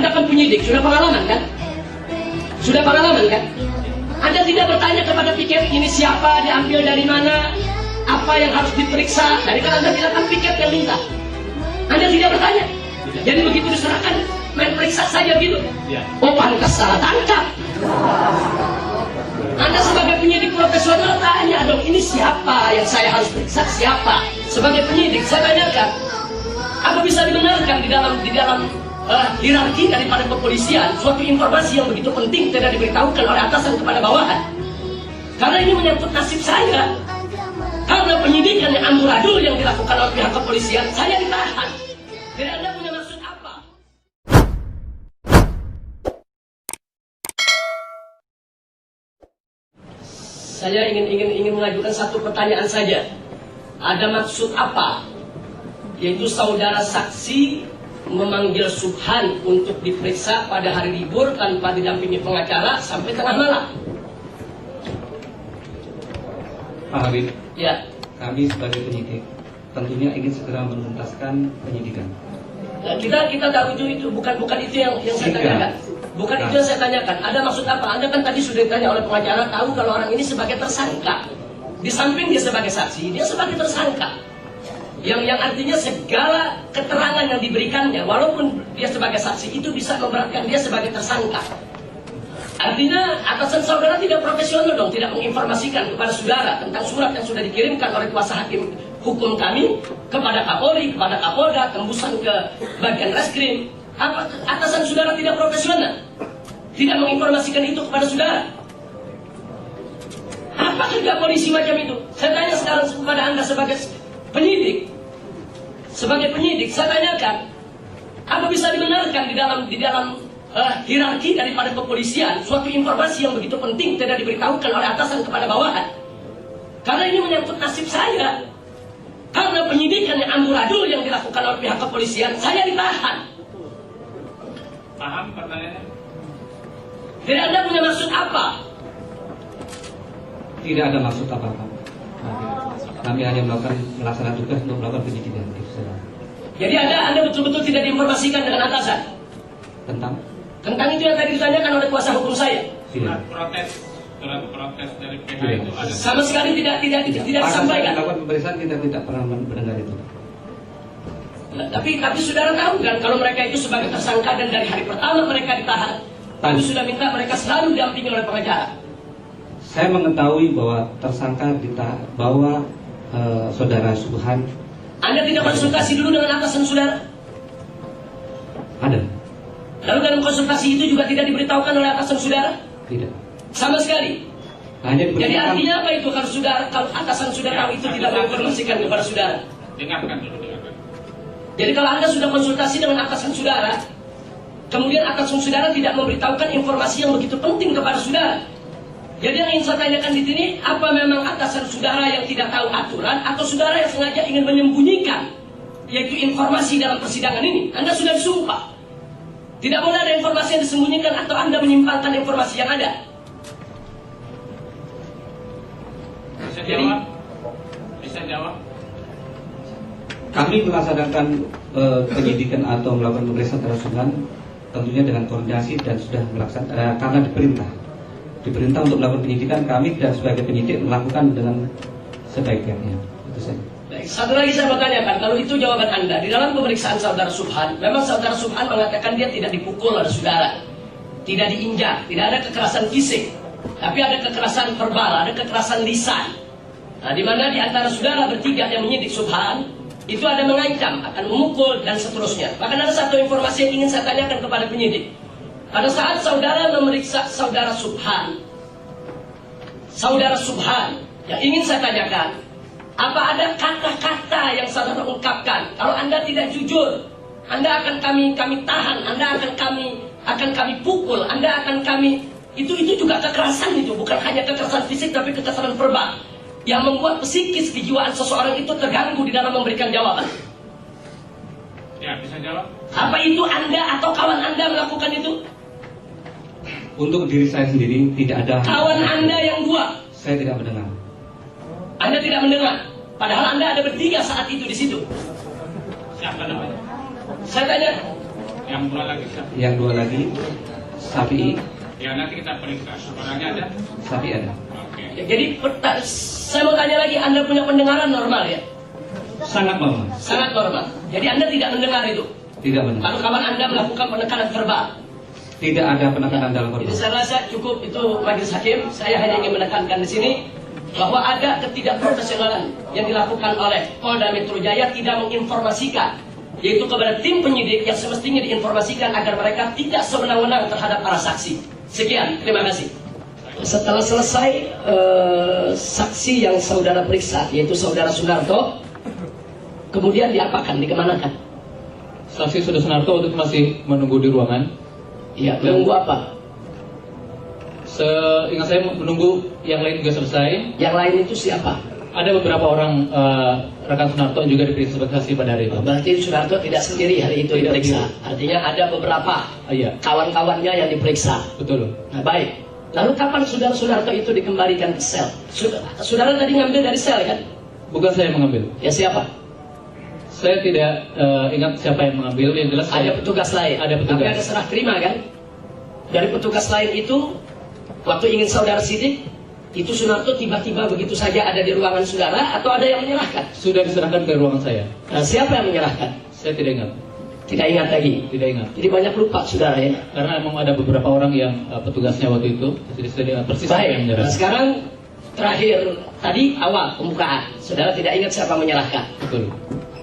Anda kan penyidik, sudah pengalaman kan? Sudah pengalaman kan? Anda tidak bertanya kepada piket ini siapa, diambil dari mana, apa yang harus diperiksa. Dari kan Anda bilang kan piket yang minta. Anda tidak bertanya. Jadi begitu diserahkan, main periksa saja gitu. Oh, pantas salah tangkap. Anda sebagai penyidik profesional tanya dong, ini siapa yang saya harus periksa, siapa? Sebagai penyidik saya tanyakan, apa bisa dibenarkan di dalam hierarki daripada kepolisian suatu informasi yang begitu penting tidak diberitahukan oleh atasan kepada bawahan? Karena ini menyangkut nasib saya. Karena penyidikan yang amburadul yang dilakukan oleh pihak kepolisian, saya ditahan. Jadi Anda punya maksud apa? Saya ingin mengajukan satu pertanyaan saja. Ada maksud apa? Yaitu saudara saksi memanggil Subhan untuk diperiksa pada hari libur tanpa didampingi pengacara sampai tengah malam. Pak Habib, Ya. kami sebagai penyidik tentunya ingin segera menuntaskan penyidikan. Nah, kita tahu itu bukan itu yang saya tanyakan. Bukan itu yang saya tanyakan. Ada maksud apa? Anda kan tadi sudah ditanya oleh pengacara, tahu kalau orang ini sebagai tersangka. Di samping dia sebagai saksi, dia sebagai tersangka. Yang artinya segala keterangan yang diberikannya, walaupun dia sebagai saksi, itu bisa memberatkan dia sebagai tersangka. Artinya atasan saudara tidak profesional dong, tidak menginformasikan kepada saudara tentang surat yang sudah dikirimkan oleh kuasa hakim hukum kami kepada Kapolri, kepada Kapolda, tembusan ke bagian reskrim. Atasan saudara tidak profesional, tidak menginformasikan itu kepada saudara. Apa kerja polisi macam itu? Saya tanya sekarang kepada Anda sebagai penyidik. Sebagai penyidik, saya tanyakan, apa bisa dibenarkan di dalam hierarki daripada kepolisian suatu informasi yang begitu penting tidak diberitahukan oleh atasan kepada bawahan? Karena ini menyangkut nasib saya. Karena penyidikan yang amburadul yang dilakukan oleh pihak kepolisian, saya ditahan. Paham pertanyaannya? Jadi Anda punya maksud apa? Tidak ada maksud apa-apa. Kami hanya melaksanakan tugas untuk melakukan penyidikan. Jadi Anda betul-betul tidak diinformasikan dengan atasan? Tentang itu yang tadi ditanyakan oleh kuasa hukum saya? Surat protes dari PH itu ada? Sama sekali tidak disampaikan. Melakukan pemeriksaan kita tidak pernah mendengar itu. Nah, tapi saudara tahu kan kalau mereka itu sebagai tersangka dan dari hari pertama mereka ditahan, tapi sudah minta mereka selalu didampingi oleh pengacara. Saya mengetahui bahwa tersangka bahwa saudara Subhan. Anda tidak konsultasi dulu dengan atasan saudara? Ada. Lalu dalam konsultasi itu juga tidak diberitahukan oleh atasan saudara? Tidak. Sama sekali. Jadi artinya apa itu kalau atasan saudara tahu itu tidak menginformasikan kepada saudara? Dengarkan dulu, dengarkan. Jadi kalau Anda sudah konsultasi dengan atasan saudara, kemudian atasan saudara tidak memberitahukan informasi yang begitu penting kepada saudara. Jadi yang ingin saya tanyakan di sini, apa memang atasan saudara yang tidak tahu aturan, atau saudara yang sengaja ingin menyembunyikan, yaitu informasi dalam persidangan ini? Anda sudah disumpah. Tidak boleh ada informasi yang disembunyikan atau Anda menyimpangkan informasi yang ada. Bisa jawab? Kami melaksanakan penyidikan atau melakukan pemeriksaan terhadap Subhan tentunya dengan koordinasi dan sudah melaksanakan karena diperintah untuk melakukan penyidikan, kami dan sebagai penyidik melakukan dengan sebaik-baiknya. Itu saja. Baik, satu lagi saya mau tanyakan, kalau itu jawaban Anda, di dalam pemeriksaan saudara Subhan, memang saudara Subhan mengatakan dia tidak dipukul oleh saudara, tidak diinjak, tidak ada kekerasan fisik, tapi ada kekerasan verbal, ada kekerasan lisan. Nah, di mana di antara saudara bertiga yang menyidik Subhan, itu ada mengancam, akan memukul, dan seterusnya. Bahkan ada satu informasi yang ingin saya tanyakan kepada penyidik. Pada saat saudara memeriksa saudara Subhan, yang ingin saya tanyakan, apa ada kata-kata yang saudara ungkapkan? Kalau Anda tidak jujur, Anda akan kami tahan, Anda akan kami pukul, Anda akan kami... Itu juga kekerasan itu, bukan hanya kekerasan fisik, tapi kekerasan verbal. Yang membuat psikis kejiwaan seseorang itu terganggu di dalam memberikan jawaban. Ya, bisa jawab. Apa itu Anda atau kawan Anda melakukan itu? Untuk diri saya sendiri tidak ada. Kawan Anda yang dua? Saya tidak mendengar. Anda tidak mendengar? Padahal Anda ada bertiga saat itu di situ. Siapa namanya? Saya tanya, Yang dua lagi siapa? Yang dua lagi Sapi. Ya nanti kita periksa. Orangnya ada? Sapi ada. Oke. Ya, jadi saya mau tanya lagi, Anda punya pendengaran normal ya? Sangat normal. Sangat normal. Jadi Anda tidak mendengar itu? Tidak benar. Kalau kawan Anda melakukan penekanan verbal? Tidak ada penekanan dalam Jadi verbal. saya rasa cukup itu majelis hakim. Saya hanya ingin menekankan di sini bahwa ada ketidakprofesionalan yang dilakukan oleh Polda Metro Jaya tidak menginformasikan, yaitu kepada tim penyidik yang semestinya diinformasikan agar mereka tidak sewenang-wenang terhadap para saksi. Sekian, terima kasih. Setelah selesai saksi yang saudara periksa, yaitu saudara Sunarto, kemudian diapakan, dikemanakan? Saksi Saudara Sunarto waktu itu masih menunggu di ruangan. Ya, menunggu apa? Seingat saya menunggu yang lain juga selesai. Yang lain itu siapa? Ada beberapa orang rekan Sunarto yang juga diperiksa sebagai saksi pada hari itu. Berarti Sunarto tidak sendiri hari itu diperiksa. Artinya ada beberapa Iya, kawan-kawannya yang diperiksa. betul. Nah, baik. Lalu kapan saudara Sunarto itu dikembalikan ke sel? Saudara tadi ngambil dari sel kan? Bukan saya yang mengambil. Ya siapa? Saya tidak ingat siapa yang mengambil. Yang jelas Ada saya, petugas lain. Ada petugas. Tapi ada serah terima kan? Dari petugas lain itu, waktu ingin saudara sidik, itu Sunarto tiba-tiba begitu saja ada di ruangan saudara atau ada yang menyerahkan? sudah diserahkan ke ruangan saya. Nah, siapa yang menyerahkan? Saya tidak ingat. Tidak ingat lagi. Tidak ingat. Jadi banyak lupa saudara ya. Karena memang ada beberapa orang yang petugasnya waktu itu. Jadi saya tidak persis siapa yang Baik. Nah, menyerahkan. sekarang terakhir tadi awal pembukaan, saudara tidak ingat siapa menyerahkan. Betul.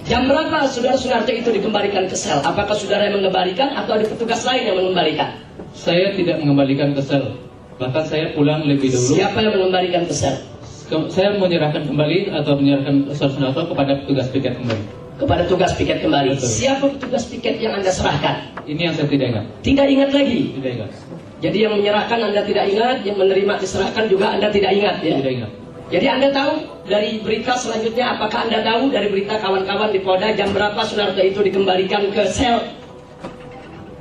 Jam berapa saudara Sunarto itu dikembalikan ke sel? Apakah saudara yang mengembalikan atau ada petugas lain yang mengembalikan? Saya tidak mengembalikan ke sel. Bahkan saya pulang lebih dulu. Siapa yang mengembalikan ke sel? Saya menyerahkan kembali atau menyerahkan Saudara Sunarto kepada petugas piket kembali. Kepada tugas piket kembali. Betul. Siapa petugas piket yang Anda serahkan? Ini yang saya tidak ingat. Tidak ingat lagi. Tidak ingat. Jadi yang menyerahkan Anda tidak ingat, yang menerima diserahkan juga Anda tidak ingat ya. Tidak ingat. Jadi Anda tahu dari berita selanjutnya, apakah Anda tahu dari berita kawan-kawan di Polda jam berapa Sunarto itu dikembalikan ke sel?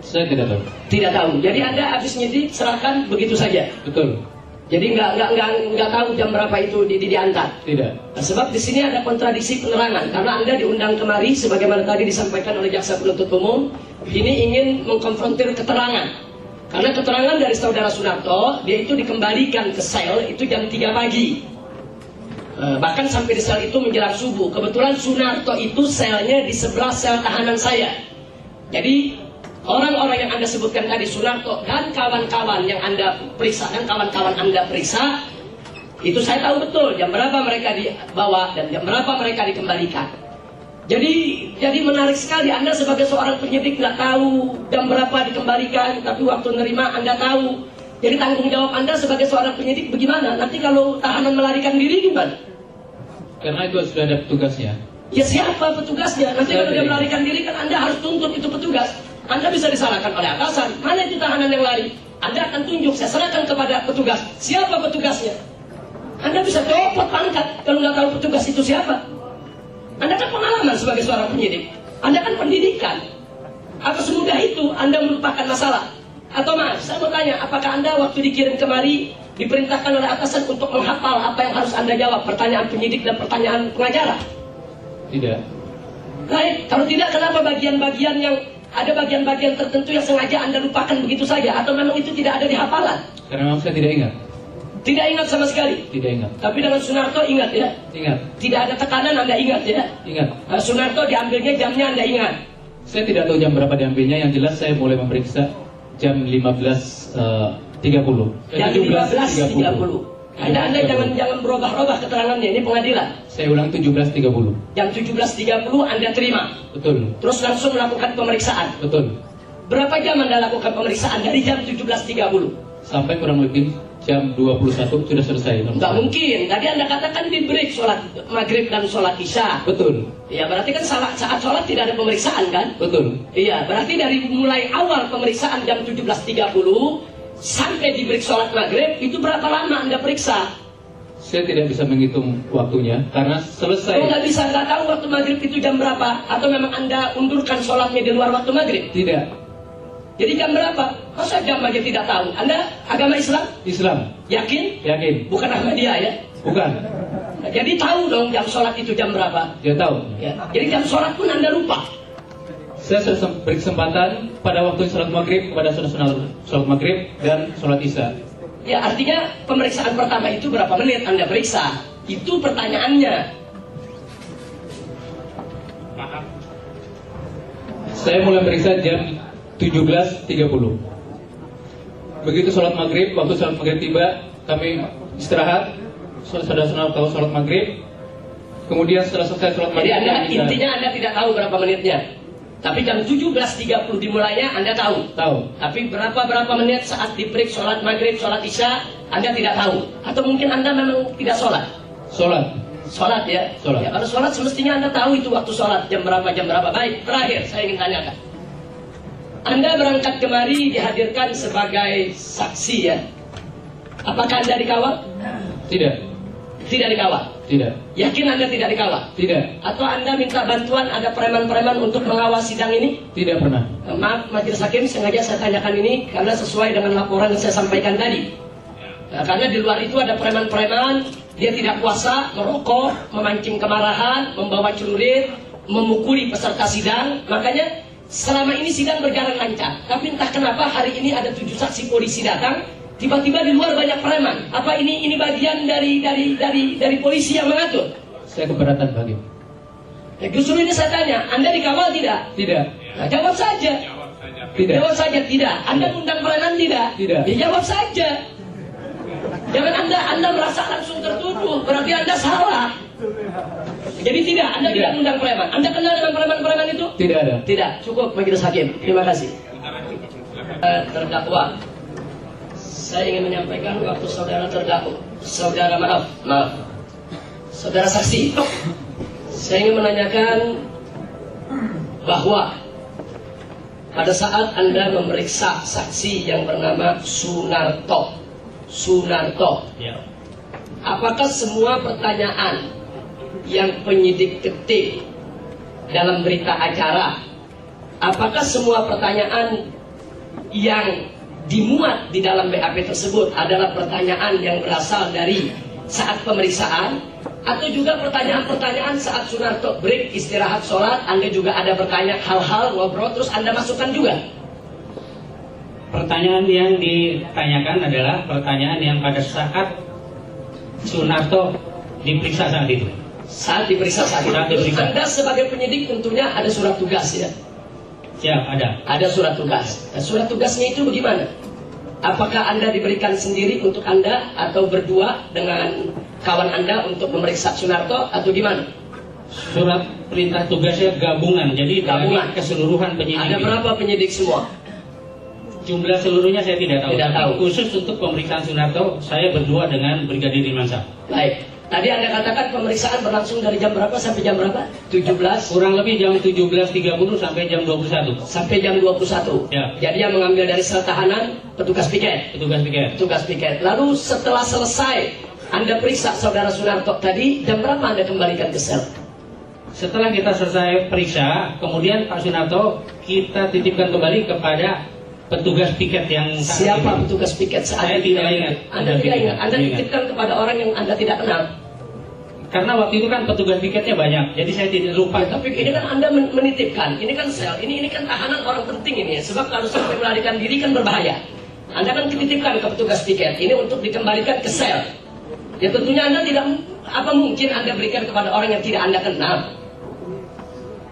Saya tidak tahu. Tidak tahu. Jadi Anda habis nyidik serahkan begitu saja. Betul. Jadi nggak tahu jam berapa itu diantar. Tidak. Nah, sebab di sini ada kontradiksi penerangan karena Anda diundang kemari sebagaimana tadi disampaikan oleh jaksa penuntut umum, ini ingin mengkonfrontir keterangan. Karena keterangan dari saudara Sunarto, dia itu dikembalikan ke sel itu jam 3 pagi. Bahkan sampai di sel itu menjelang subuh. Kebetulan Sunarto itu selnya di sebelah sel tahanan saya. Jadi orang-orang yang Anda sebutkan tadi, Sunarto dan kawan-kawan yang Anda periksa dan kawan-kawan Anda periksa, itu saya tahu betul jam berapa mereka dibawa dan jam berapa mereka dikembalikan. Jadi menarik sekali, Anda sebagai seorang penyidik nggak tahu jam berapa dikembalikan, tapi waktu nerima Anda tahu. Jadi tanggung jawab Anda sebagai seorang penyidik bagaimana? Nanti kalau tahanan melarikan diri gimana? Karena itu sudah ada petugasnya. Ya siapa petugasnya? Nanti Saya kalau dia tidak melarikan diri kan Anda harus tuntut itu petugas. Anda bisa disalahkan oleh atasan. Mana itu tahanan yang lari? Anda akan tunjuk, saya serahkan kepada petugas. Siapa petugasnya? Anda bisa copot pangkat kalau nggak tahu petugas itu siapa. Anda kan pengalaman sebagai seorang penyidik. Anda kan pendidikan. Apa semudah itu Anda melupakan masalah? Atau maaf, saya mau tanya, apakah Anda waktu dikirim kemari diperintahkan oleh atasan untuk menghafal apa yang harus Anda jawab? Pertanyaan penyidik dan pertanyaan pengacara? Tidak. Baik, kalau tidak kenapa bagian-bagian yang ada bagian-bagian tertentu yang sengaja Anda lupakan begitu saja? Atau memang itu tidak ada di hafalan? Karena memang saya tidak ingat. Tidak ingat sama sekali? Tidak ingat. Tapi dengan Sunarto ingat ya? Ingat. Tidak ada tekanan Anda ingat ya? Ingat. Sunarto diambilnya jamnya Anda ingat? Saya tidak tahu jam berapa diambilnya. Yang jelas saya mulai memeriksa jam 15.30. Jam 15.30. Anda jangan berubah-ubah keterangannya, ini pengadilan. Saya ulang 17.30. Jam 17.30 Anda terima. Betul. Terus langsung melakukan pemeriksaan. Betul. Berapa jam Anda lakukan pemeriksaan dari jam 17.30? Sampai kurang lebih jam 21 sudah selesai. Nggak mungkin. Tadi Anda katakan di break sholat maghrib dan sholat isya. Betul. Ya berarti kan saat sholat tidak ada pemeriksaan kan? Betul. Iya, berarti dari mulai awal pemeriksaan jam 17.30 sampai di break sholat maghrib itu berapa lama Anda periksa? Saya tidak bisa menghitung waktunya karena selesai. Oh nggak bisa, nggak tahu waktu maghrib itu jam berapa? Atau memang Anda undurkan sholatnya di luar waktu maghrib? Tidak. Jadi jam berapa? Masa jam aja tidak tahu? Anda agama Islam? Islam. Yakin? Yakin. Bukan Ahmadiyah ya? Bukan. Nah, jadi tahu dong jam sholat itu jam berapa? Dia tahu. Ya. Jadi jam sholat pun Anda lupa. Saya sudah beri kesempatan pada waktu sholat maghrib kepada saudara sholat maghrib dan sholat isya. Ya, artinya pemeriksaan pertama itu berapa menit Anda periksa? Itu pertanyaannya. Maaf. Saya mulai periksa jam 17.30. Begitu sholat maghrib, waktu sholat maghrib tiba, kami istirahat. Saudara-saudara tahu sholat maghrib. Kemudian setelah selesai sholat maghrib, Intinya Anda tidak tahu berapa menitnya. Tapi jam 17.30 dimulainya Anda tahu. Tapi berapa menit saat diperiksa sholat maghrib, sholat isya, Anda tidak tahu. Atau mungkin Anda memang tidak sholat. Sholat ya. Sholat. Ya, kalau sholat semestinya Anda tahu itu waktu sholat jam berapa. Baik, terakhir saya ingin tanyakan. Anda berangkat kemari dihadirkan sebagai saksi ya. Apakah Anda dikawal? Tidak. Tidak dikawal. Tidak. Yakin Anda tidak dikawal? Tidak. Atau Anda minta bantuan ada preman-preman untuk mengawal sidang ini? Tidak pernah. Maaf Majelis Hakim, sengaja saya tanyakan ini karena sesuai dengan laporan yang saya sampaikan tadi. Nah, karena di luar itu ada preman-preman, dia tidak puasa, merokok, memancing kemarahan, membawa celurit, memukuli peserta sidang. Makanya selama ini sidang berjalan lancar. Tapi entah kenapa hari ini ada 7 saksi polisi datang, tiba-tiba di luar banyak preman. Apa ini bagian dari polisi yang mengatur? Saya keberatan Pak Hakim. Ya, justru ini saya tanya, Anda dikawal tidak? Tidak. Nah, jawab saja. Jawab saja. Tidak. Jawab saja tidak. Anda undang preman tidak? Tidak. Ya, jawab saja. Jangan Anda merasa langsung tertuduh, berarti Anda salah. Jadi tidak, Anda tidak undang preman. Anda kenal dengan preman-preman itu? Tidak ada. Tidak. Cukup Majelis Hakim. Terima kasih. Terdakwa. Saya ingin menyampaikan waktu saudara terdakwa, saudara saksi. Saya ingin menanyakan bahwa pada saat Anda memeriksa saksi yang bernama Sunarto, Ya. apakah semua pertanyaan yang penyidik ketik dalam berita acara, apakah semua pertanyaan yang dimuat di dalam BAP tersebut adalah pertanyaan yang berasal dari saat pemeriksaan, atau juga pertanyaan-pertanyaan saat Sunarto break istirahat sholat, Anda juga ada bertanya hal-hal ngobrol terus Anda masukkan juga? Pertanyaan yang ditanyakan adalah pertanyaan yang pada saat Sunarto diperiksa saat itu. Saat diperiksa saat itu. Saat diperiksa. Anda sebagai penyidik tentunya ada surat tugas ya? Siap, ada. Ada surat tugas. Nah, surat tugasnya itu bagaimana? Apakah Anda diberikan sendiri untuk Anda atau berdua dengan kawan Anda untuk memeriksa Sunarto atau gimana? Surat perintah tugasnya gabungan, jadi Gabungan. dari keseluruhan penyidik. Ada berapa penyidik semua? Jumlah seluruhnya saya tidak tahu. Tidak tahu. Khusus untuk pemeriksaan Sunarto, saya berdua dengan Brigadir Irmansyah. Baik. Tadi Anda katakan pemeriksaan berlangsung dari jam berapa sampai jam berapa? 17 Kurang lebih jam 17.30 sampai jam 21. sampai jam 21. Ya. Jadi yang mengambil dari sel tahanan petugas piket. Petugas piket. Lalu setelah selesai Anda periksa saudara Sunarto tadi, jam berapa Anda kembalikan ke sel? Setelah kita selesai periksa, kemudian Pak Sunarto kita titipkan kembali kepada petugas piket yang saat Siapa itu. petugas piket saat Saya itu? tidak ingat. Anda tidak ingat. Anda Tidak ingat. titipkan kepada orang yang Anda tidak kenal. Karena waktu itu kan petugas piketnya banyak, jadi saya tidak lupa. Tapi ini kan Anda menitipkan, ini kan sel, ini kan tahanan orang penting ini ya. Sebab kalau sampai melarikan diri kan berbahaya. Anda kan dititipkan ke petugas piket, ini untuk dikembalikan ke sel. Ya tentunya Anda tidak, apa mungkin Anda berikan kepada orang yang tidak Anda kenal.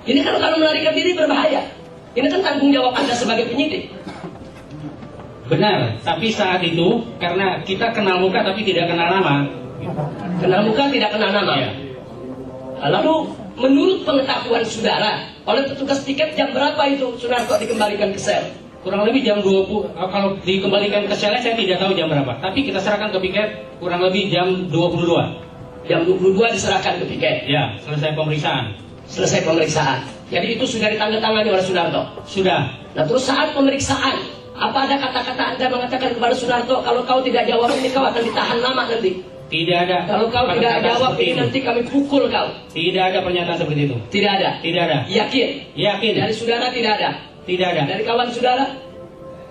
Ini kan kalau melarikan diri berbahaya. Ini kan tanggung jawab Anda sebagai penyidik. Benar, tapi saat itu karena kita kenal muka tapi tidak kenal nama. Kenal muka tidak kenal nama. Ya. Lalu menurut pengetahuan saudara, oleh petugas piket jam berapa itu Sunarto dikembalikan ke sel? Kurang lebih jam 20, kalau dikembalikan ke selnya saya tidak tahu jam berapa. Tapi kita serahkan ke piket kurang lebih jam 22. Jam 22 diserahkan ke piket. Ya, selesai pemeriksaan. Selesai pemeriksaan. Jadi itu sudah ditandatangani oleh Sunarto. Sudah. Nah terus saat pemeriksaan, apa ada kata-kata Anda mengatakan kepada Sunarto, kalau kau tidak jawab ini kau akan ditahan lama nanti? Tidak ada. Kalau kau tidak kata-kata jawab seperti ini itu. nanti kami pukul kau. Tidak ada pernyataan seperti itu. Tidak ada. Tidak ada. Yakin? Yakin. Dari saudara tidak ada. Tidak ada. Dari kawan saudara?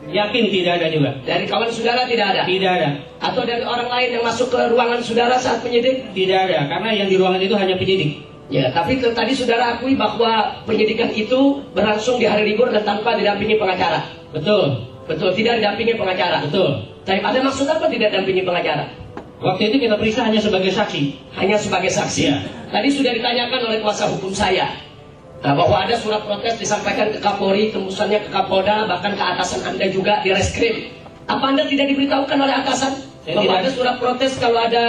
Yakin tidak ada juga. Dari kawan saudara tidak ada. Tidak ada. Atau dari orang lain yang masuk ke ruangan saudara saat penyidik? Tidak ada. Karena yang di ruangan itu hanya penyidik. Ya, tapi tadi saudara akui bahwa penyidikan itu berlangsung di hari libur dan tanpa didampingi pengacara. Betul. Betul, tidak didampingi pengacara. Betul. Tapi ada maksud apa tidak didampingi pengacara? Waktu itu kita periksa hanya sebagai saksi. Hanya sebagai saksi. Ya. Tadi sudah ditanyakan oleh kuasa hukum saya. Nah, bahwa ada surat protes disampaikan ke Kapolri, tembusannya ke Kapolda, bahkan ke atasan Anda juga di reskrim. Apa Anda tidak diberitahukan oleh atasan? Bahwa ada surat protes kalau ada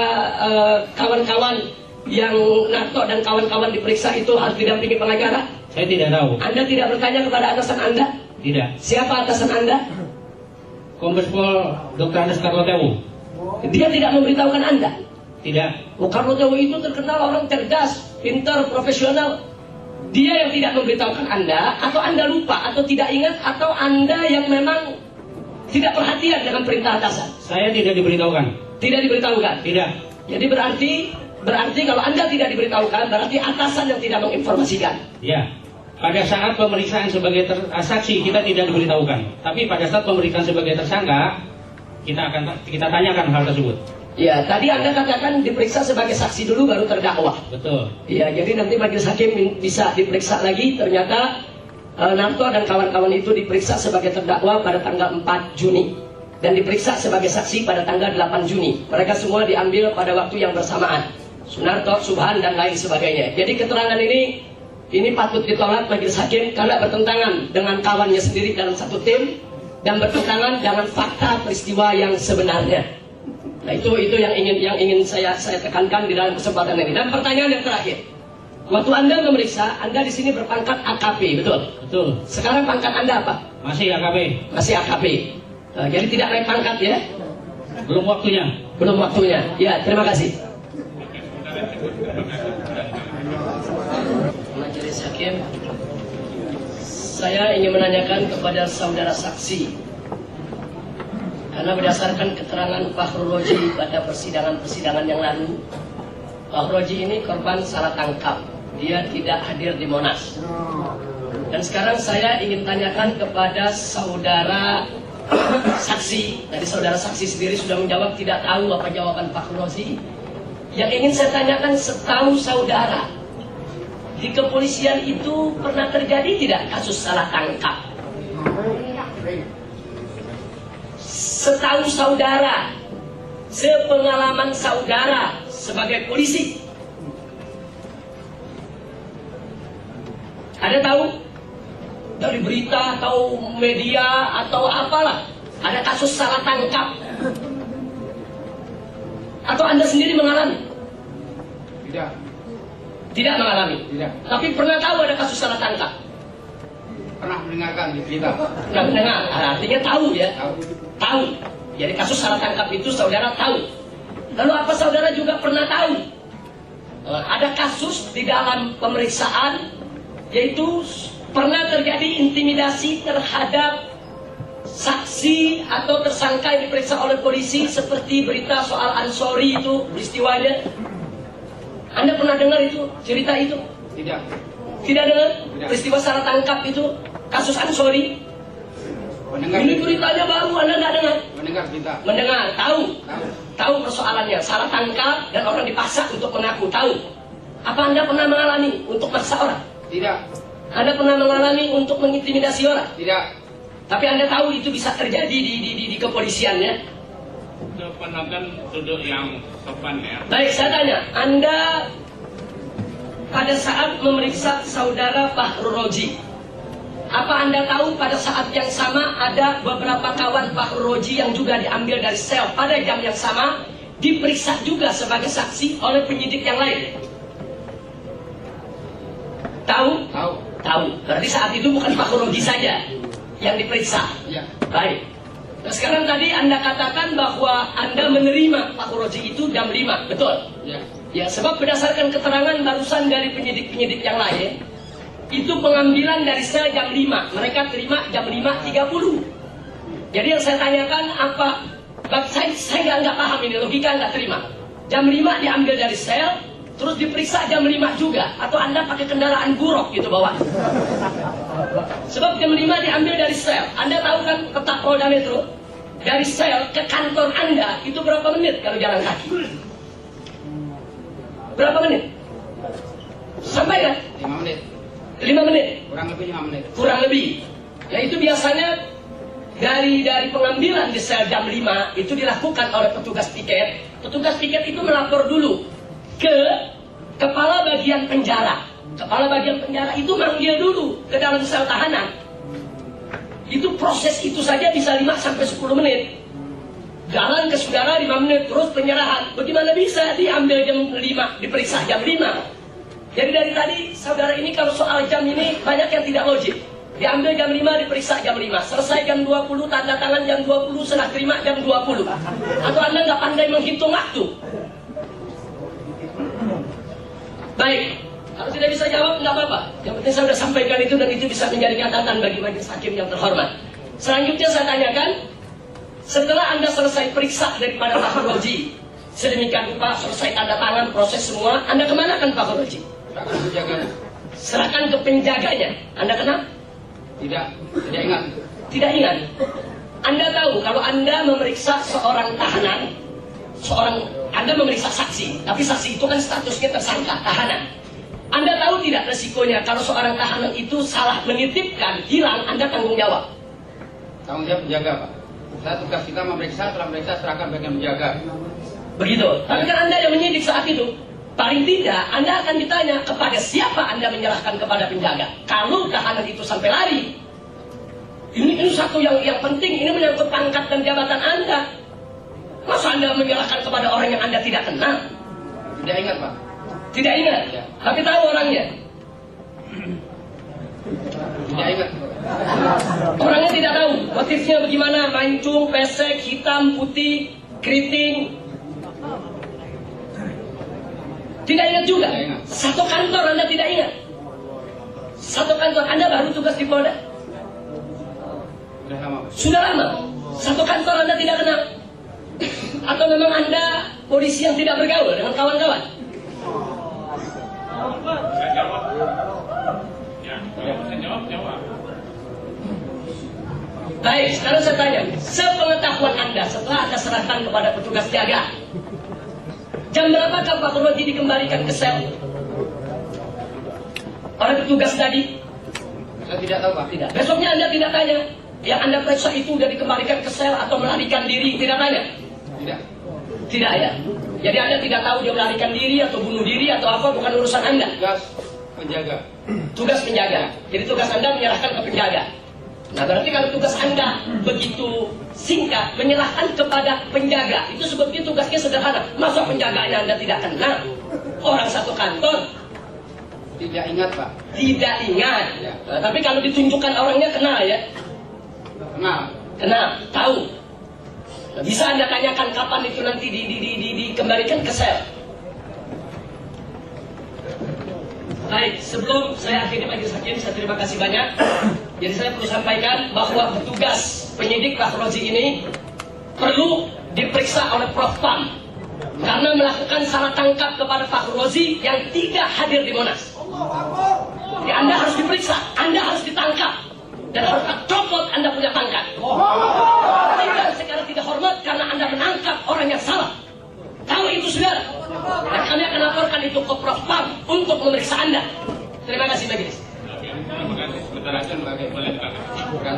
kawan-kawan yang Narto dan kawan-kawan diperiksa itu harus didampingi pengacara? Saya tidak tahu. Anda tidak bertanya kepada atasan Anda? Tidak. Siapa atasan Anda? Kombes Pol Dr. Andes Karlotewu. Dia tidak memberitahukan Anda? Tidak. Karlotewu itu terkenal orang cerdas, pintar, profesional. Dia yang tidak memberitahukan Anda, atau Anda lupa, atau tidak ingat, atau Anda yang memang tidak perhatian dengan perintah atasan? Saya tidak diberitahukan. Tidak diberitahukan? Tidak. Jadi berarti kalau Anda tidak diberitahukan, berarti atasan yang tidak menginformasikan. Ya. Pada saat pemeriksaan sebagai saksi kita tidak diberitahukan. Tapi pada saat pemeriksaan sebagai tersangka kita tanyakan hal tersebut. Ya, tadi Anda katakan diperiksa sebagai saksi dulu baru terdakwa. Betul. Ya, jadi nanti majelis hakim bisa diperiksa lagi. Ternyata Narto dan kawan-kawan itu diperiksa sebagai terdakwa pada tanggal 4 Juni. Dan diperiksa sebagai saksi pada tanggal 8 Juni. Mereka semua diambil pada waktu yang bersamaan. Sunarto, Subhan, dan lain sebagainya. Jadi keterangan ini patut ditolak majelis hakim karena bertentangan dengan kawannya sendiri dalam satu tim dan bertentangan dengan fakta peristiwa yang sebenarnya. Nah, itu yang ingin saya tekankan di dalam kesempatan ini. Dan pertanyaan yang terakhir, waktu Anda memeriksa, Anda di sini berpangkat AKP, betul? Betul. Sekarang pangkat Anda apa? Masih AKP. Masih AKP. Jadi tidak naik pangkat ya? Belum waktunya. Belum waktunya. Ya, terima kasih. Majelis hakim, saya ingin menanyakan kepada saudara saksi, karena berdasarkan keterangan Pak Roji pada persidangan yang lalu, Pak Roji ini korban salah tangkap, dia tidak hadir di Monas. Dan sekarang saya ingin tanyakan kepada saudara saksi, tadi saudara saksi sendiri sudah menjawab tidak tahu apa jawaban Pak Roji. Yang ingin saya tanyakan, setahu saudara, di kepolisian itu pernah terjadi tidak kasus salah tangkap? Setahu saudara, sepengalaman saudara sebagai polisi, ada tahu? Dari berita atau media atau apalah, ada kasus salah tangkap? Atau Anda sendiri mengalami? Tidak. Tidak mengalami? Tidak. Tapi pernah tahu ada kasus salah tangkap? Pernah mendengarkan di berita. Pernah mendengar, artinya tahu ya? Tahu. Tahu. Jadi kasus salah tangkap itu saudara tahu. Lalu apa saudara juga pernah tahu? Ada kasus di dalam pemeriksaan, yaitu pernah terjadi intimidasi terhadap saksi atau tersangka yang diperiksa oleh polisi, seperti berita soal Ansori itu peristiwanya. Anda pernah dengar itu, cerita itu? Tidak. Tidak dengar? Tidak. Peristiwa salah tangkap itu, kasus Ansori. Mendengar. Ini beritanya baru, Anda tidak dengar? Mendengar berita. Mendengar, tahu. Tahu. Tahu persoalannya, salah tangkap dan orang dipaksa untuk mengaku, tahu. Apa Anda pernah mengalami untuk maksa orang? Tidak. Anda pernah mengalami untuk mengintimidasi orang? Tidak. Tapi Anda tahu itu bisa terjadi di kepolisian ya? Penonton duduk yang sopan ya. Baik, saya tanya, Anda pada saat memeriksa saudara Pak Roji, apa Anda tahu pada saat yang sama ada beberapa kawan Pak Roji yang juga diambil dari sel pada jam yang sama, diperiksa juga sebagai saksi oleh penyidik yang lain? Tahu? Tahu. Tahu. Berarti saat itu bukan Pak Roji saja yang diperiksa. Ya. Baik. Nah, sekarang tadi Anda katakan bahwa Anda menerima Pak Roji itu jam 5, betul? Ya. Ya, sebab berdasarkan keterangan barusan dari penyidik-penyidik yang lain, itu pengambilan dari sel jam 5. Mereka terima jam 5.30. Jadi yang saya tanyakan apa? Saya nggak paham ini, logika nggak terima. Jam 5 diambil dari sel, terus diperiksa jam 5 juga. Atau Anda pakai kendaraan buruk gitu bawa. Sebab jam 5 diambil dari sel. Anda tahu kan peta Polda Metro? Dari sel ke kantor Anda itu berapa menit kalau jalan kaki? Berapa menit? Sampai kan? 5 menit. 5 menit. Kurang lebih 5 menit. Kurang lebih. Nah itu biasanya dari pengambilan di sel jam 5 itu dilakukan oleh petugas piket. Petugas piket itu melapor dulu ke kepala bagian penjara. Kepala bagian penjara itu manggil dulu ke dalam sel tahanan. Itu proses itu saja bisa 5-10 menit. Jalan ke saudara 5 menit, terus penyerahan. Bagaimana bisa diambil jam 5, diperiksa jam 5? Jadi dari tadi saudara ini kalau soal jam ini banyak yang tidak logik. Diambil jam 5, diperiksa jam 5. Selesai jam 20, tanda tangan jam 20, serah terima jam 20. Atau Anda nggak pandai menghitung waktu? Baik, kalau tidak bisa jawab nggak apa-apa. Yang penting saya sudah sampaikan itu dan itu bisa menjadi catatan bagi majelis hakim yang terhormat. Selanjutnya saya tanyakan, setelah Anda selesai periksa daripada Pak Roji, sedemikian rupa selesai tanda tangan proses semua, Anda kemanakan Pak Roji? Serahkan ke penjaganya. Anda kenal? Tidak ingat. Tidak ingat. Anda tahu kalau Anda memeriksa seorang tahanan, Anda memeriksa saksi, tapi saksi itu kan statusnya tersangka, tahanan. Anda tahu tidak resikonya kalau seorang tahanan itu salah menitipkan, hilang, Anda tanggung jawab. Tanggung jawab penjaga, Pak. Saya tugas kita memeriksa, setelah meriksa serahkan bagian penjaga. Begitu. Tapi kan Anda yang menyidik saat itu. Paling tidak, Anda akan ditanya kepada siapa Anda menyerahkan kepada penjaga. Kalau tahanan itu sampai lari, ini satu yang penting, ini menyangkut pangkat dan jabatan Anda. Masa Anda menyerahkan kepada orang yang Anda tidak kenal? Tidak ingat, Pak. Tidak ingat, Ya. tapi tahu orangnya. Tidak ingat. Orangnya tidak tahu, motifnya bagaimana, mancung, pesek, hitam, putih, keriting. Tidak ingat juga. Tidak ingat. Satu kantor Anda tidak ingat. Satu kantor Anda baru tugas di Polda. Sudah lama, Pak. Sudah lama. Satu kantor Anda tidak kenal. Atau memang Anda polisi yang tidak bergaul dengan kawan-kawan? Saya jawab. Ya, kalau saya jawab. Baik, sekarang saya tanya, sepengetahuan Anda setelah Anda serahkan kepada petugas jaga, jam berapakah Pak Roji dikembalikan ke sel oleh petugas tadi? Saya tidak tahu, Pak. Tidak. Besoknya Anda tidak tanya, yang Anda periksa itu sudah dikembalikan ke sel atau melarikan diri, tidak tanya? Tidak. Tidak ya. Jadi Anda tidak tahu dia melarikan diri atau bunuh diri atau apa, bukan urusan Anda. Tugas penjaga. Tugas penjaga. Jadi tugas Anda menyerahkan ke penjaga. Nah berarti kalau tugas Anda begitu singkat, menyerahkan kepada penjaga, itu sebetulnya tugasnya sederhana. Masa penjaganya Anda tidak kenal? Orang satu kantor? Tidak ingat, Pak. Tidak ingat. Ya. Nah, tapi kalau ditunjukkan orangnya kenal ya? Kenal. Kenal, tahu. Nah, bisa Anda tanyakan kapan itu nanti dikembalikan ke sel. Baik, sebelum saya akhiri majelis hakim, saya terima kasih banyak. Jadi saya perlu sampaikan bahwa petugas penyidik Pak Roji ini perlu diperiksa oleh Prof Pam karena melakukan salah tangkap kepada Pak Roji yang tidak hadir di Monas. Jadi Anda harus diperiksa, Anda harus ditangkap, dan harus copot Anda punya pangkat. Tidak sekarang tidak hormat karena Anda menangkap orang yang salah. Tahu itu saudara. Dan kami akan laporkan itu ke Prof Pam untuk memeriksa Anda. Terima kasih majelis. Terima kasih. Sebentar aja, boleh dicatat. Bukan.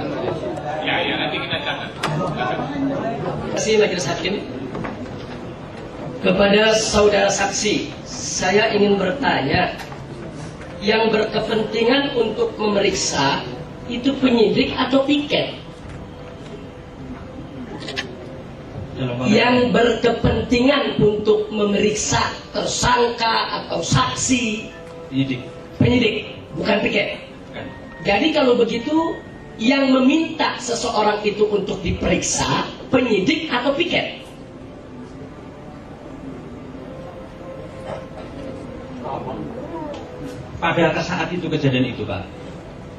Ya, nanti kita catat. Terima kasih majelis hakim. Kepada saudara saksi, saya ingin bertanya, yang berkepentingan untuk memeriksa itu penyidik atau piket? Yang berkepentingan untuk memeriksa tersangka atau saksi, penyidik, bukan piket. Jadi kalau begitu, yang meminta seseorang itu untuk diperiksa penyidik atau piket? Pada saat itu kejadian itu, Pak.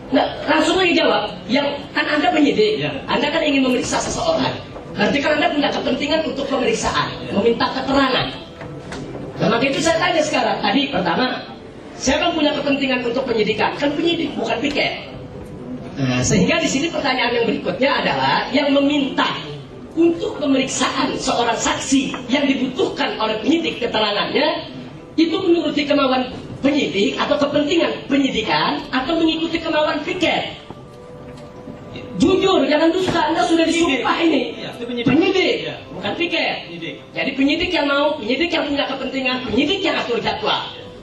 Nah, langsung aja jawab. Yang kan Anda penyidik, Ya. Anda kan ingin memeriksa seseorang. Berarti kan Anda punya kepentingan untuk pemeriksaan, meminta keterangan. Nah, maka itu saya tanya sekarang. Tadi pertama, saya kan punya kepentingan untuk penyidikan, kan penyidik bukan piket. Nah, sehingga di sini pertanyaan yang berikutnya adalah yang meminta untuk pemeriksaan seorang saksi yang dibutuhkan oleh penyidik keterangannya itu menuruti kemauan penyidik atau kepentingan penyidikan atau mengikuti kemauan piket? Jujur, jangan dusta. Anda sudah disumpah ini. Ya, itu penyidik. Penyidik, Ya. bukan piket. Penyidik. Jadi penyidik yang mau, penyidik yang punya kepentingan, penyidik yang atur jadwal.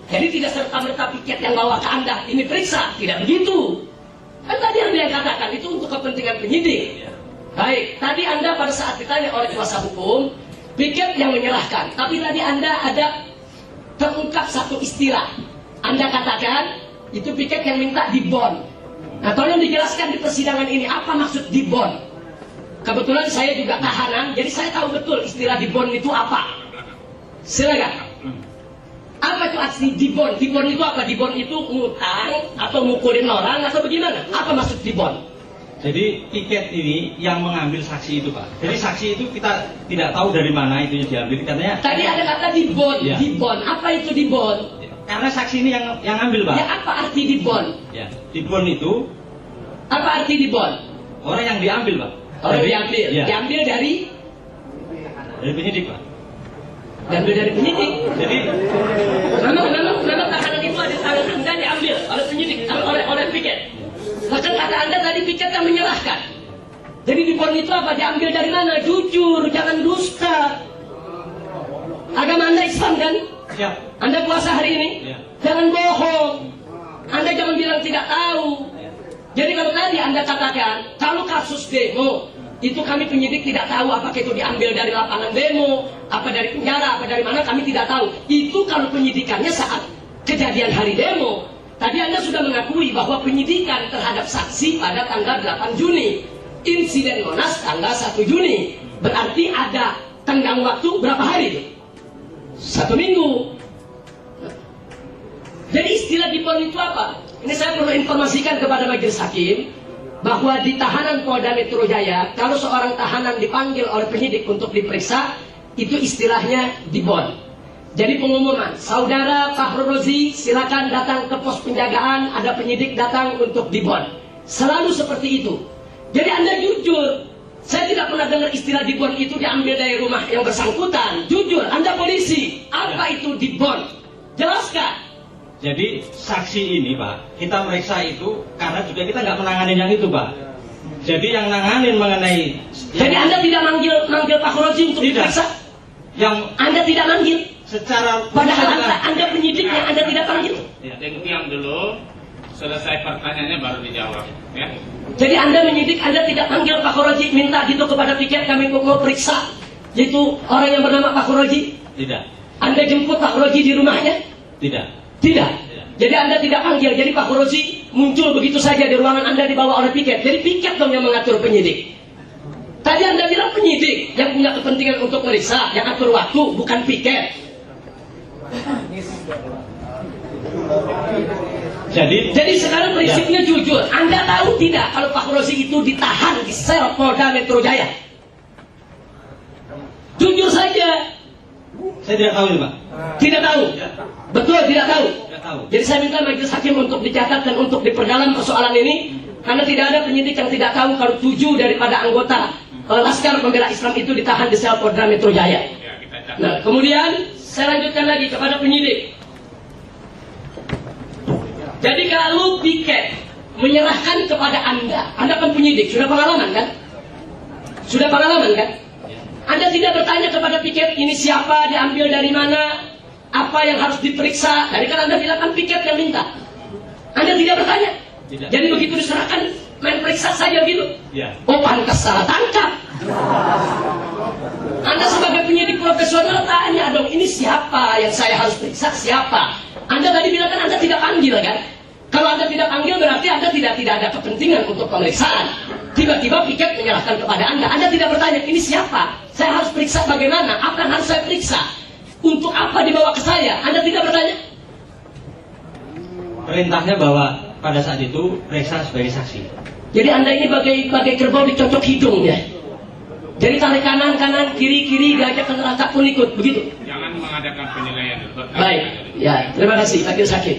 Jadi tidak serta-merta piket yang bawa ke Anda ini periksa, tidak begitu. Kan tadi Anda yang katakan itu untuk kepentingan penyidik. Baik, tadi Anda pada saat ditanya oleh kuasa hukum, piket yang menyerahkan. Tapi tadi Anda ada terungkap satu istilah. Anda katakan itu piket yang minta dibon. Nah, tolong dijelaskan di persidangan ini apa maksud dibon. Kebetulan saya juga tahanan, jadi saya tahu betul istilah dibon itu apa. Silakan. Apa itu arti dibon? Dibon itu apa? Dibon itu ngutang atau ngukulin orang atau bagaimana? Apa maksud dibon? Jadi tiket ini yang mengambil saksi itu Pak. Jadi saksi itu kita tidak tahu dari mana itu diambil. Katanya. Tadi ada kata dibon. Ya. Dibon. Apa itu dibon? Karena saksi ini yang ambil Pak. Ya, apa arti dibon? Ya. Dibon itu Apa arti dibon? orang yang diambil Pak. Orang diambil. Ya. Diambil dari penyidik Pak. diambil dari penyidik. Jadi Memang tahanan itu ada tangan Anda diambil oleh penyidik, oleh piket. Bahkan kata Anda tadi piket yang menyerahkan. Jadi dibon itu apa? Diambil dari mana? Jujur, jangan dusta. Agama Anda Islam kan? siap. Anda puasa hari ini? Ya. Jangan bohong. Anda jangan bilang tidak tahu. Jadi kalau tadi Anda katakan, kalau kasus demo, itu kami penyidik tidak tahu apakah itu diambil dari lapangan demo, apa dari penjara, apa dari mana, kami tidak tahu. Itu kalau penyidikannya saat kejadian hari demo. Tadi Anda sudah mengakui bahwa penyidikan terhadap saksi pada tanggal 8 Juni. Insiden Monas tanggal 1 Juni. Berarti ada tenggang waktu berapa hari? 1 minggu. Jadi istilah dibon itu apa? Ini saya perlu informasikan kepada majelis hakim bahwa di tahanan Polda Metro Jaya, kalau seorang tahanan dipanggil oleh penyidik untuk diperiksa, itu istilahnya dibon. Jadi pengumuman, saudara Fahru Rozi silakan datang ke pos penjagaan, ada penyidik datang untuk dibon. Selalu seperti itu. Jadi Anda jujur, saya tidak pernah dengar istilah dibon itu diambil dari rumah yang bersangkutan. Jujur, Anda polisi, apa itu dibon? Jelaskan. Jadi saksi ini Pak, kita meriksa itu karena juga kita nggak menanganin yang itu Pak. Jadi yang nanganin mengenai. Jadi Anda tidak manggil Pak Rozi untuk Tidak. diperiksa? Yang Anda tidak manggil? secara. Padahal Anda penyidik yang Anda tidak panggil. Ya. Diam dulu, selesai pertanyaannya baru dijawab. Ya. Jadi Anda menyidik, Anda tidak panggil Pak Rozi, minta gitu kepada piket kami mau periksa, yaitu orang yang bernama Pak Rozi. Tidak. Anda jemput Pak Rozi di rumahnya? Tidak. Tidak. Jadi Anda tidak panggil. Jadi Pak Rozi muncul begitu saja di ruangan Anda dibawa oleh piket. Jadi piket dong yang mengatur penyidik. Tadi Anda bilang penyidik yang punya kepentingan untuk meriksa, yang atur waktu, bukan piket. Jadi sekarang prinsipnya jujur. Anda tahu tidak kalau Pak Rozi itu ditahan di sel Polda Metro Jaya? Jujur saja. Saya tidak tahu ini Pak. Tidak tahu. Betul, tidak tahu. Tidak tahu. Jadi saya minta majelis hakim untuk dicatat dan untuk diperdalam persoalan ini, karena tidak ada penyidik yang tidak tahu kalau 7 daripada anggota Laskar Pembela Islam itu ditahan di sel Polda Metro Jaya. Ya, kita catat. Nah, kemudian saya lanjutkan lagi kepada penyidik. Jadi kalau piket menyerahkan kepada Anda kan penyidik, sudah pengalaman kan? Sudah pengalaman kan? Anda tidak bertanya kepada piket ini siapa, diambil dari mana, apa yang harus diperiksa. Tadi kan Anda bilang kan piket yang minta. Anda tidak bertanya. Tidak. Jadi begitu diserahkan main periksa saja gitu. Ya. Oh, pantas salah tangkap. Anda sebagai penyidik profesional tanya dong, ini siapa yang saya harus periksa, siapa? Anda tadi bilang kan Anda tidak panggil kan? Kalau Anda tidak panggil berarti Anda tidak ada kepentingan untuk pemeriksaan. Tiba-tiba piket menyerahkan kepada Anda. Anda tidak bertanya, ini siapa? Saya harus periksa bagaimana? Apa yang harus saya periksa? Untuk apa dibawa ke saya? Anda tidak bertanya? Perintahnya bahwa pada saat itu periksa sebagai saksi. Jadi Anda ini bagai kerbau dicocok hidung ya. Jadi tarik kanan, kiri, diajak ke neraka pun ikut, begitu? Jangan mengadakan penilaian. Baik, ya, terima kasih majelis hakim.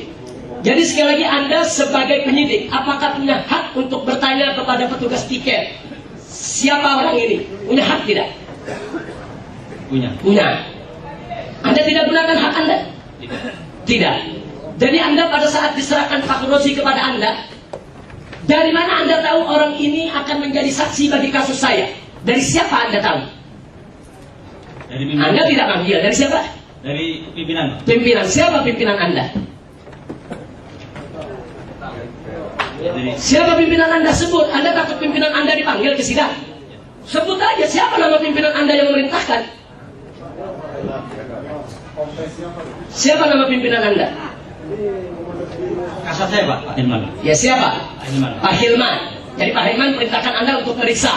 Jadi sekali lagi Anda sebagai penyidik, apakah punya hak untuk bertanya kepada petugas piket? Siapa orang ini? Punya hak tidak? Punya. Punya. Anda tidak gunakan hak Anda? Tidak. Tidak. Jadi Anda pada saat diserahkan Pak Rozi kepada Anda, dari mana Anda tahu orang ini akan menjadi saksi bagi kasus saya? Dari siapa Anda tahu? Dari pimpinan. Anda tidak manggil. Dari siapa? Dari pimpinan, Pak. Pimpinan. Siapa pimpinan Anda? Dari Siapa pimpinan Anda? Sebut. Anda takut pimpinan Anda dipanggil ke sidang? Sebut aja siapa nama pimpinan Anda yang memerintahkan. Siapa nama pimpinan Anda? kasat saya, Pak Hilman. Ya siapa? Pak Hilman. Pak Hilman. Jadi Pak Hilman perintahkan Anda untuk meriksa.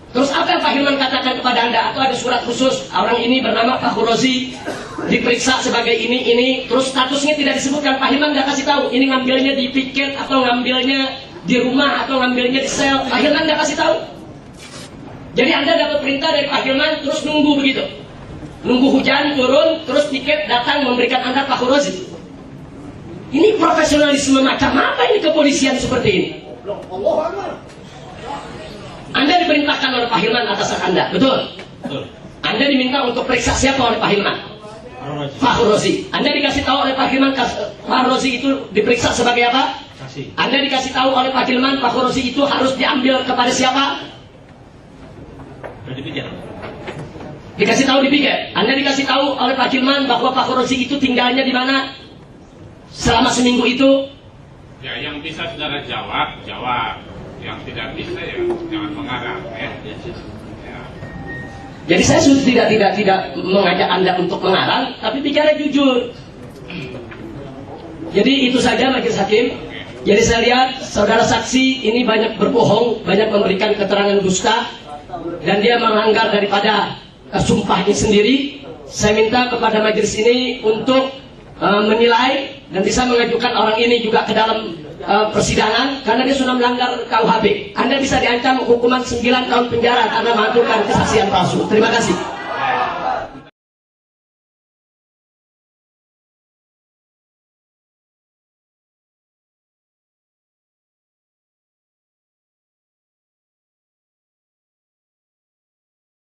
Terus apa yang Pak Hilman katakan kepada Anda? Atau ada surat khusus, orang ini bernama Pak Rozi, diperiksa sebagai ini, terus statusnya tidak disebutkan. Pak Hilman nggak kasih tahu, ini ngambilnya di piket, atau ngambilnya di rumah, atau ngambilnya di sel. Pak Hilman nggak kasih tahu. Jadi Anda dapat perintah dari Pak Hilman, terus nunggu begitu. Nunggu hujan turun, terus piket datang memberikan Anda Pak Rozi. Ini profesionalisme macam apa ini kepolisian seperti ini? Anda diperintahkan oleh Pak Hilman atas Anda, betul? Betul. Anda diminta untuk periksa siapa oleh Pak Hilman? Pak Rozi. Anda dikasih tahu oleh Pak Hilman, Pak Rozi itu diperiksa sebagai apa? Saksi. Anda dikasih tahu oleh Pak Hilman, Pak Rozi itu harus diambil kepada siapa? Sudah dipikir. Dikasih tahu di piket. Anda dikasih tahu oleh Pak Hilman bahwa Pak Rozi itu tinggalnya di mana? Selama seminggu itu? Ya, yang bisa saudara jawab, jawab. Yang tidak bisa ya jangan mengarang ya. Ya. Jadi saya sudah tidak mengajak Anda untuk mengarang, tapi bicara jujur. Jadi itu saja Majelis Hakim. Jadi saya lihat saudara saksi ini banyak berbohong, banyak memberikan keterangan dusta, dan dia melanggar daripada sumpahnya sendiri. Saya minta kepada majelis ini untuk menilai dan bisa mengajukan orang ini juga ke dalam persidangan karena dia sudah melanggar KUHP. Anda bisa diancam hukuman 9 tahun penjara karena melakukan kesaksian palsu. Terima kasih.